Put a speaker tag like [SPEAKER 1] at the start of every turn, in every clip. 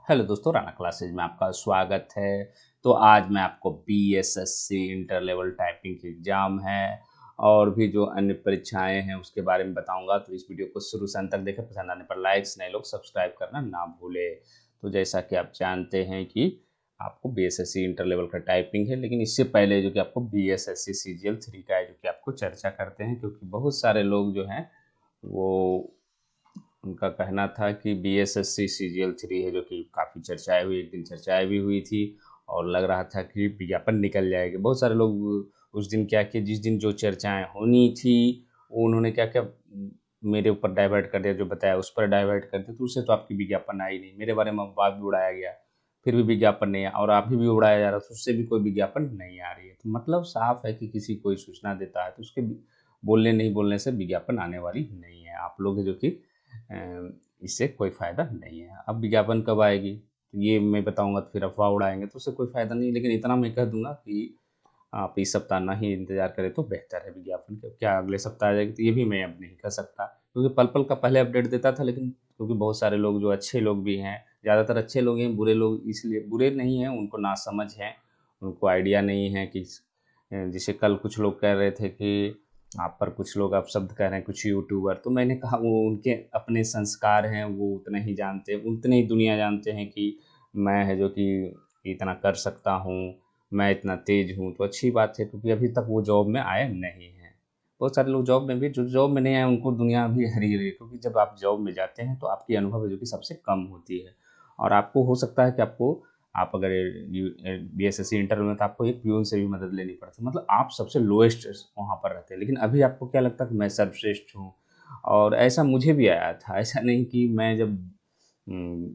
[SPEAKER 1] Hello दोस्तों, Rana classes में आपका स्वागत है। तो आज मैं आपको बीएसएससी इंटर लेवल टाइपिंग की एग्ज़ाम है और भी जो अन्य परीक्षाएं हैं उसके बारे में बताऊंगा। तो इस वीडियो को शुरू से अंत तक देखें। पसंद आने पर लाइक्स, नए लोग सब्सक्राइब करना ना भूले। तो जैसा कि आप जानते हैं कि आपको बीएसएससी इंटर लेवल का टाइपिंग है, लेकिन इससे पहले जो कि आपको बीएसएससी सीजीएल 3 का है, जो कि आपको चर्चा करते हैं, क्योंकि बहुत सारे लोग जो हैं वो उनका कहना था कि बीएसएससी सीजीएल 3 है, जो कि काफ़ी चर्चाएं हुई, एक दिन चर्चाएं भी हुई थी और लग रहा था कि विज्ञापन निकल जाएगी। बहुत सारे लोग उस दिन क्या किए, जिस दिन जो चर्चाएं होनी थी वो उन्होंने क्या क्या मेरे ऊपर डाइवर्ट कर दिया, जो बताया उस पर डाइवर्ट कर दिया। तो उससे तो आपकी विज्ञापन आई नहीं, मेरे बारे में अफवाह भी उड़ाया गया, फिर भी विज्ञापन नहीं आया, और अभी भी उड़ाया जा रहा है तो उससे भी कोई विज्ञापन नहीं आ रही है। तो मतलब साफ है कि किसी कोई सूचना देता है तो उसके बोलने नहीं बोलने से विज्ञापन आने वाली नहीं है। आप लोग जो कि इससे कोई फ़ायदा नहीं है। अब विज्ञापन कब आएगी तो ये मैं बताऊंगा, तो फिर अफवाह उड़ाएंगे तो उससे कोई फ़ायदा नहीं। लेकिन इतना मैं कह दूंगा कि आप इस सप्ताह ना ही इंतजार करें तो बेहतर है विज्ञापन का। क्या अगले सप्ताह आ जाएगी तो ये भी मैं अब नहीं कह सकता, क्योंकि पल पल का पहले अपडेट देता था। लेकिन क्योंकि बहुत सारे लोग जो अच्छे लोग भी हैं, ज़्यादातर अच्छे लोग हैं, बुरे लोग इसलिए बुरे नहीं हैं, उनको नासमझ है, उनको आइडिया नहीं है कि जैसे कल कुछ लोग कह रहे थे कि आप पर कुछ लोग अपशब्द कह रहे हैं, कुछ यूट्यूबर। तो मैंने कहा वो उनके अपने संस्कार हैं, वो उतने ही जानते हैं, उतनी ही दुनिया जानते हैं कि मैं है जो कि इतना कर सकता हूँ, मैं इतना तेज हूँ। तो अच्छी बात है, क्योंकि अभी तक वो जॉब में आए नहीं हैं। बहुत सारे लोग जॉब में भी, जो जॉब में नहीं आए उनको दुनिया अभी हरी रही है, क्योंकि जब आप जॉब में जाते हैं तो आपकी अनुभव है जो कि सबसे कम होती है। और आपको हो सकता है कि आप अगर बीएसएससी इंटर में, तो आपको एक प्यून से भी मदद लेनी पड़ती है। मतलब आप सबसे लोएस्ट वहाँ पर रहते हैं। लेकिन अभी आपको क्या लगता है कि मैं सर्वश्रेष्ठ हूँ। और ऐसा मुझे भी आया था, ऐसा नहीं कि मैं जब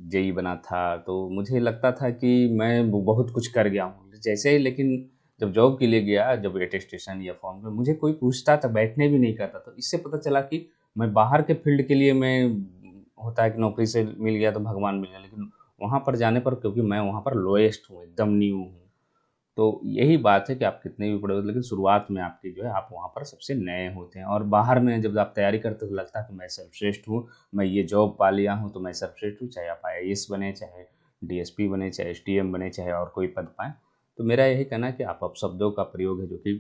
[SPEAKER 1] जेई बना था तो मुझे लगता था कि मैं बहुत कुछ कर गया हूँ जैसे ही। लेकिन जब जॉब के लिए गया, जब अटेस्टेशन या फॉर्म में मुझे कोई पूछता था, बैठने भी नहीं करता। तो इससे पता चला कि मैं बाहर के फील्ड के लिए, मैं होता है कि नौकरी से मिल गया तो भगवान मिल गया, लेकिन वहाँ पर जाने पर, क्योंकि मैं वहाँ पर लोएस्ट हूँ, एकदम न्यू हूँ। तो यही बात है कि आप कितने भी बड़े हो, लेकिन शुरुआत में आपकी जो है, आप वहाँ पर सबसे नए होते हैं। और बाहर में जब आप तैयारी करते हो तो लगता है कि मैं सर्वश्रेष्ठ हूँ, मैं ये जॉब पा लिया हूँ तो मैं सर्वश्रेष्ठ हूँ। चाहे आप आईएएस बने, चाहे डीएसपी बने, चाहे एसडीएम बने, चाहे और कोई पद पाएँ। तो मेरा यही कहना है कि आप अपशब्दों का प्रयोग है जो कि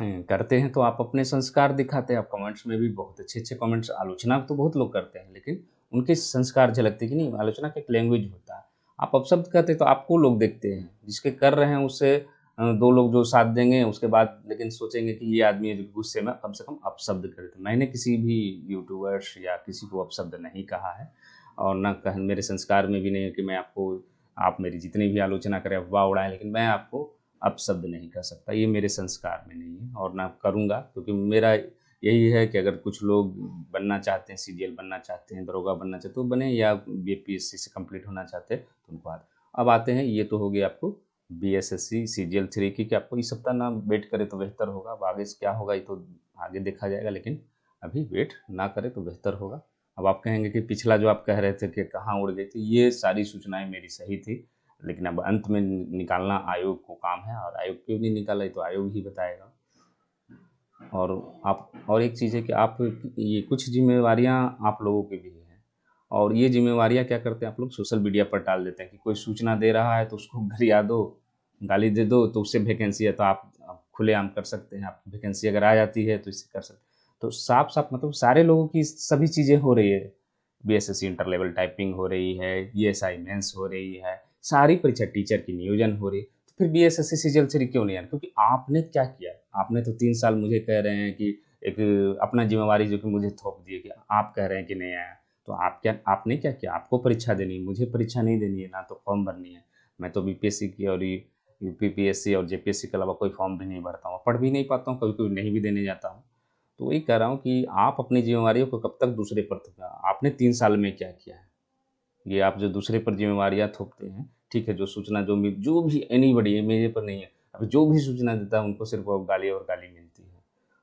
[SPEAKER 1] करते हैं, तो आप अपने संस्कार दिखाते हैं। आप कमेंट्स में भी बहुत अच्छे-अच्छे कमेंट्स, आलोचना तो बहुत लोग करते हैं, लेकिन उनके संस्कार झलकते हैं कि नहीं, आलोचना का एक लैंग्वेज होता है। आप अपशब्द कहते हैं तो आपको लोग देखते हैं, जिसके कर रहे हैं उससे 2 लोग जो साथ देंगे उसके बाद, लेकिन सोचेंगे कि ये आदमी है जो गुस्से में कम से कम अपशब्द करे। तो मैंने किसी भी यूट्यूबर्स या किसी को अपशब्द नहीं कहा है, और ना कह, मेरे संस्कार में भी नहीं है कि मैं आपको, आप मेरी जितनी भी आलोचना करें, अफ़वाह उड़ाएँ, लेकिन मैं आपको अपशब्द नहीं कह सकता। ये मेरे संस्कार में नहीं है और ना करूँगा, क्योंकि मेरा यही है कि अगर कुछ लोग बनना चाहते हैं, सीजीएल बनना चाहते हैं, दरोगा बनना चाहते हैं तो बने, या बीपीएससी से कंप्लीट होना चाहते हैं तो उनको अब आते हैं। ये तो हो गई आपको बीएसएससी सीजीएल 3 की, कि आपको इस सप्ताह ना वेट करें तो बेहतर होगा। अब आगे से क्या होगा ये तो आगे देखा जाएगा, लेकिन अभी वेट ना करें तो बेहतर होगा। अब आप कहेंगे कि पिछला जो आप कह रहे थे कि कहाँ उड़ गई थी, ये सारी सूचनाएं मेरी सही थी, लेकिन अब अंत में निकालना आयोग को काम है, और आयोग क्यों नहीं निकाला ये तो आयोग ही बताएगा। और आप, और एक चीज़ है कि आप, ये कुछ जिम्मेवारियां आप लोगों की भी हैं, और ये जिम्मेवारियां क्या करते हैं, आप लोग सोशल मीडिया पर डाल देते हैं कि कोई सूचना दे रहा है तो उसको गरिया दो, गाली दे दो, तो उससे वैकेंसी है तो आप खुलेआम कर सकते हैं। आपकी वैकेंसी अगर आ जाती है तो इससे कर सकते हैं। तो साफ साफ मतलब सारे लोगों की सभी चीज़ें हो रही है। बीएसएससी इंटर लेवल टाइपिंग हो रही है, ईएसआई मेंस हो रही है, सारी परीक्षा, टीचर की नियोजन हो रही है। तो फिर बीएसएससी सीजीएल 3 क्यों नहीं आया? क्योंकि आपने क्या किया, आपने तो 3 साल मुझे कह रहे हैं कि एक अपना जिम्मेवारी जो कि मुझे थोप दी है कि आप कह रहे हैं कि नहीं आया। तो आपने क्या किया? आपको परीक्षा देनी है, मुझे परीक्षा नहीं देनी है, ना तो फॉर्म भरनी है। मैं तो बीपीएससी की और यूपीपीएससी और जेपीएससी के अलावा कोई फॉर्म भी नहीं भरता हूँ, पढ़ भी नहीं पाता हूँ, कभी कभी नहीं भी देने जाता हूँ। तो वही कह रहा हूँ कि आप अपनी जिम्मेवारियों को कब तक दूसरे पर थोपना। आपने 3 साल में क्या किया है? ये आप जो दूसरे पर जिम्मेवारियाँ थोपते हैं, ठीक है, जो सूचना जो भी एनीबॉडी है, मेरे पर नहीं है, अभी जो भी सूचना देता है उनको सिर्फ अब गाली और गाली मिलती है।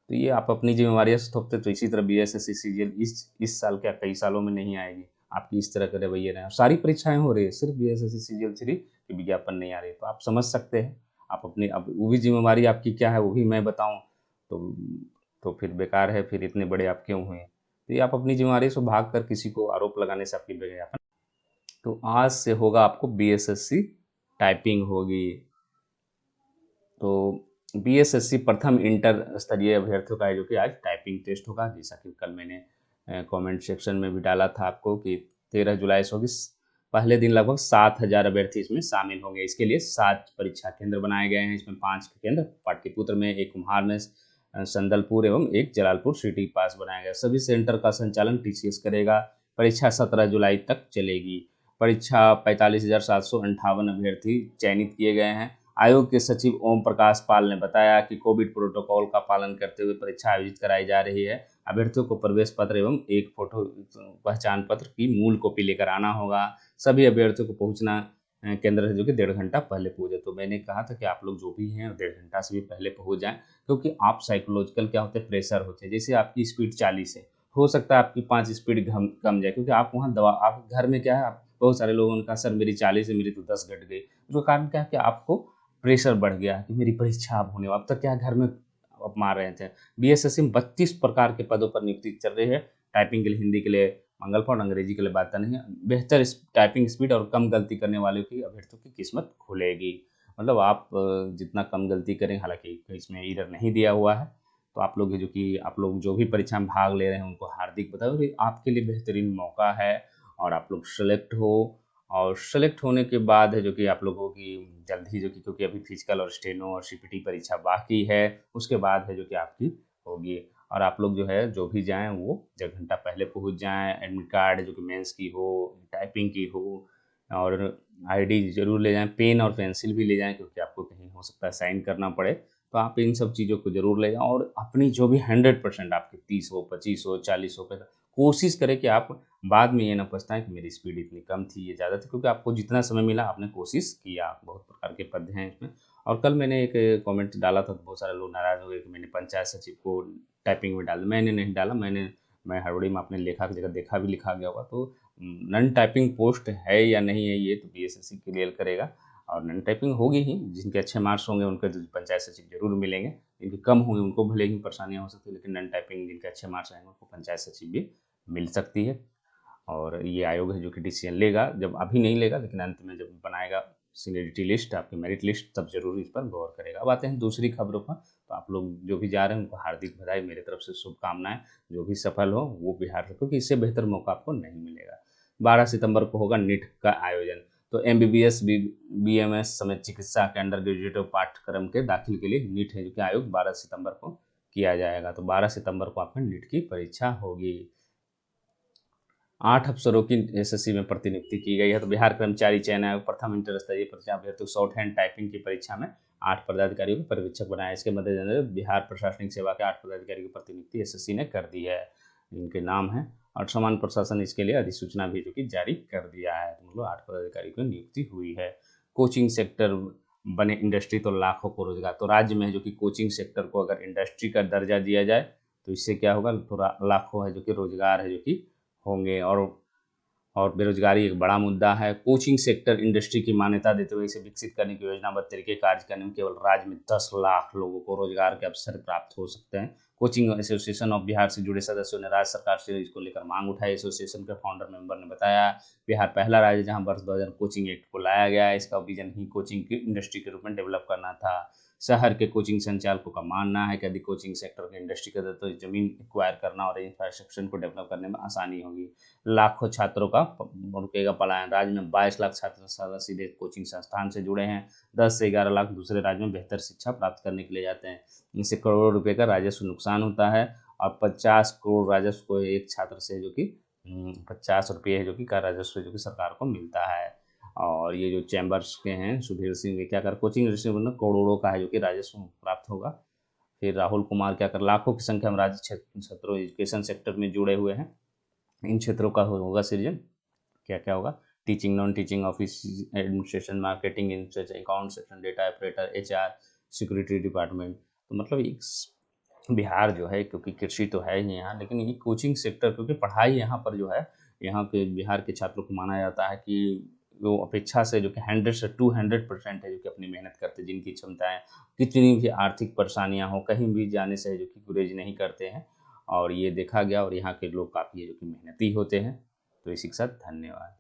[SPEAKER 1] तो ये आप अपनी जिम्मेवारियाँ से थोपते, तो इसी तरह बीएसएससी सीजीएल इस साल क्या कई सालों में नहीं आएगी। आपकी इस तरह के रवैये रहे, सारी परीक्षाएं हो रही है, सिर्फ बीएसएससी सीजीएल 3 की विज्ञापन नहीं आ रही। तो आप समझ सकते हैं। आप अपनी, अब वो भी जिम्मेवारी आपकी क्या है वो भी मैं बताऊं तो फिर बेकार है, फिर इतने बड़े आप क्यों हुए। तो ये आप अपनी जिम्मेवारी से भाग कर किसी को आरोप लगाने से आपकी विज्ञापन तो आज से होगा आपको बीएसएससी टाइपिंग होगी। तो बीएसएससी प्रथम इंटर स्तरीय अभ्यर्थियों का है जो कि आज टाइपिंग टेस्ट होगा, जैसा कि कल मैंने कमेंट सेक्शन में भी डाला था आपको कि 13 जुलाई से होगी। पहले दिन लगभग 7,000 अभ्यर्थी इसमें शामिल होंगे। इसके लिए 7 परीक्षा केंद्र बनाए गए हैं। इसमें 5 केंद्र पाटलिपुत्र में, एक कुम्हार में, संदलपुर एवं एक जलालपुर सिटी पास बनाया गया। सभी सेंटर का संचालन टीसीएस करेगा। परीक्षा 17 जुलाई तक चलेगी। परीक्षा 45,758 अभ्यर्थी चयनित किए गए हैं। आयोग के सचिव ओम प्रकाश पाल ने बताया कि कोविड प्रोटोकॉल का पालन करते हुए परीक्षा आयोजित कराई जा रही है। अभ्यर्थियों को प्रवेश पत्र एवं एक फोटो पहचान पत्र की मूल कॉपी लेकर आना होगा। सभी अभ्यर्थियों को पहुंचना केंद्र से जो कि 1.5 घंटा पहले पहुंचे। तो मैंने कहा था कि आप लोग जो भी हैं 1.5 घंटा से भी पहले पहुंच जाएं, क्योंकि आप साइकोलॉजिकल क्या होते हैं, प्रेशर होते हैं। जैसे आपकी स्पीड 40 है, हो सकता है आपकी 5 स्पीड कम जाए, क्योंकि आप वहाँ दवा, आप घर में क्या है, आप बहुत सारे लोगों ने कहा सर मेरी 40 है, मेरी तो 10 घट गई। उसका कारण क्या है कि आपको प्रेशर बढ़ गया कि मेरी परीक्षा अब होने, अब तक क्या घर में आप मार रहे थे। बीएसएससी में 32 प्रकार के पदों पर नियुक्ति चल रही है। टाइपिंग के लिए, हिंदी के लिए मंगल पाठ, अंग्रेजी के लिए बात नहीं है। बेहतर टाइपिंग स्पीड और कम गलती करने वालों की अभ्यर्थियों की किस्मत खुलेगी। मतलब आप जितना कम गलती करें, हालांकि इसमें एरर नहीं दिया हुआ है, तो आप लोग जो भी परीक्षा में भाग ले रहे हैं उनको हार्दिक बधाई। आपके लिए बेहतरीन मौका है और आप लोग सेलेक्ट हो। और सेलेक्ट होने के बाद है जो कि आप लोगों की जल्द ही जो कि, क्योंकि अभी फिजिकल और स्टेनो और सीपीटी परीक्षा बाकी है, उसके बाद है जो कि आपकी होगी। और आप लोग जो है जो भी जाएं वो 1 घंटा पहले पहुंच जाएं। एडमिट कार्ड जो कि मेंस की हो, टाइपिंग की हो, और आईडी जरूर ले जाएं। पेन और पेंसिल भी ले जाएं, क्योंकि आपको कहीं हो सकता है साइन करना पड़े, तो आप इन सब चीज़ों को जरूर ले जाएं। और अपनी जो भी 100% आपकी 30 हो, 25 हो, 40 हो, कोशिश करें कि आप बाद में ये ना पछताएं कि मेरी स्पीड इतनी कम थी, ये ज़्यादा थी, क्योंकि आपको जितना समय मिला आपने कोशिश किया। बहुत प्रकार के पद हैं इसमें। और कल मैंने एक कमेंट डाला था, तो बहुत सारे लोग नाराज़ हो गए कि मैंने पंचायत सचिव को टाइपिंग में डाल दिया। मैंने नहीं डाला, मैं हड़बड़ी में अपने लेखा की जगह देखा भी लिखा गया होगा। तो नन टाइपिंग पोस्ट है या नहीं है ये तो बीएसएससी क्लियर करेगा। और नन टाइपिंग होगी ही, जिनके अच्छे मार्क्स होंगे उनके पंचायत सचिव जरूर मिलेंगे। जिनके कम होंगे उनको भले ही परेशानियाँ हो सकती है, लेकिन नन टाइपिंग जिनके अच्छे मार्क्स आएंगे उनको पंचायत सचिव भी मिल सकती है। और ये आयोग है जो कि डिसीजन लेगा, जब अभी नहीं लेगा लेकिन अंत में जब बनाएगा सीनियरिटी लिस्ट, आपकी मेरिट लिस्ट, तब जरूर इस पर गौर करेगा। अब आते हैं दूसरी खबरों पर। तो आप लोग जो भी जा रहे हैं उनको हार्दिक बधाई, मेरी तरफ से शुभकामनाएं। जो भी सफल हो वो बिहार से, क्योंकि इससे बेहतर मौका आपको नहीं मिलेगा। 12 सितंबर को होगा नीट का आयोजन। तो एमबीबीएस, बीएमएस समेत चिकित्सा के अंडर ग्रेजुएट पाठ्यक्रम के दाखिल के लिए नीट है जो कि आयोग 12 सितंबर को किया जाएगा। तो 12 सितंबर को आपका नीट की परीक्षा होगी। 8 अफसरों की एसएससी में प्रतिनियुक्ति की गई है। तो बिहार कर्मचारी चयन आयोग प्रथम इंटर स्तरीय परीक्षा अभ्यर्थियों शॉर्ट हैंड टाइपिंग की परीक्षा में 8 पदाधिकारियों को पर्यवेक्षक बनाया। इसके मद्देनजर बिहार प्रशासनिक सेवा के 8 पदाधिकारियों की प्रतिनियुक्ति एसएससी ने कर दी है। इनके नाम है, और समान प्रशासन इसके लिए अधिसूचना भी जो कि जारी कर दिया है। तो मतलब 8 पदाधिकारियों की नियुक्ति हुई है। कोचिंग सेक्टर बने इंडस्ट्री तो लाखों को रोजगार। तो राज्य में है जो कि कोचिंग सेक्टर को अगर इंडस्ट्री का दर्जा दिया जाए तो इससे क्या होगा, तो लाखों है जो कि रोजगार है जो कि होंगे। और बेरोजगारी एक बड़ा मुद्दा है। कोचिंग सेक्टर इंडस्ट्री की मान्यता देते हुए इसे विकसित करने की योजनाबद्ध तरीके कार्य करने में केवल राज्य में 10 लाख लोगों को रोजगार के अवसर प्राप्त हो सकते हैं। कोचिंग एसोसिएशन ऑफ बिहार से जुड़े सदस्यों ने राज्य सरकार से इसको लेकर मांग उठाई। एसोसिएशन के फाउंडर मेंबर ने बताया, बिहार पहला राज्य जहां वर्ष 2000 कोचिंग एक्ट को लाया गया है। इसका विजन ही कोचिंग की इंडस्ट्री के रूप में डेवलप करना था। शहर के कोचिंग संचालकों का मानना है कि यदि कोचिंग सेक्टर के इंडस्ट्री के तो जमीन एक्वायर करना और इंफ्रास्ट्रक्चर को डेवलप करने में आसानी होगी। लाखों छात्रों का रुकेगा पलायन। राज्य में 22 लाख छात्र सीधे कोचिंग संस्थान से जुड़े हैं। 10 से 11 लाख दूसरे राज्यों में बेहतर शिक्षा प्राप्त करने के लिए जाते हैं। इनसे करोड़ों रुपए का राजस्व नुकसान होता है। और 50 करोड़ राजस्व को एक छात्र से जो कि 50 रुपये है जो कि का राजस्व जो कि सरकार को मिलता है। और ये जो चैम्बर्स के हैं, सुधीर सिंह ये क्या कर कोचिंग इंडस्ट्री में करोड़ों का है जो कि राजस्व प्राप्त होगा। फिर राहुल कुमार क्या कर लाखों की संख्या में राज्य छात्रों एजुकेशन सेक्टर में जुड़े हुए हैं। इन क्षेत्रों का होगा सृजन। क्या क्या होगा, teaching, non teaching, office administration, marketing, account section, data operator, HR, security department. तो मतलब एक बिहार जो है, क्योंकि कृषि तो है ही यहाँ, लेकिन ये कोचिंग सेक्टर, क्योंकि पढ़ाई यहाँ पर जो है, यहाँ के बिहार के छात्रों को माना जाता है कि वो अपेक्षा से जो कि 100 से 200% है जो कि अपनी मेहनत करते हैं। जिनकी क्षमताएं कितनी भी आर्थिक परेशानियां हो, कहीं भी जाने से जो कि गुरेज नहीं करते हैं। और ये देखा गया, और यहाँ के लोग काफ़ी जो कि मेहनती होते हैं। तो इसी के साथ धन्यवाद।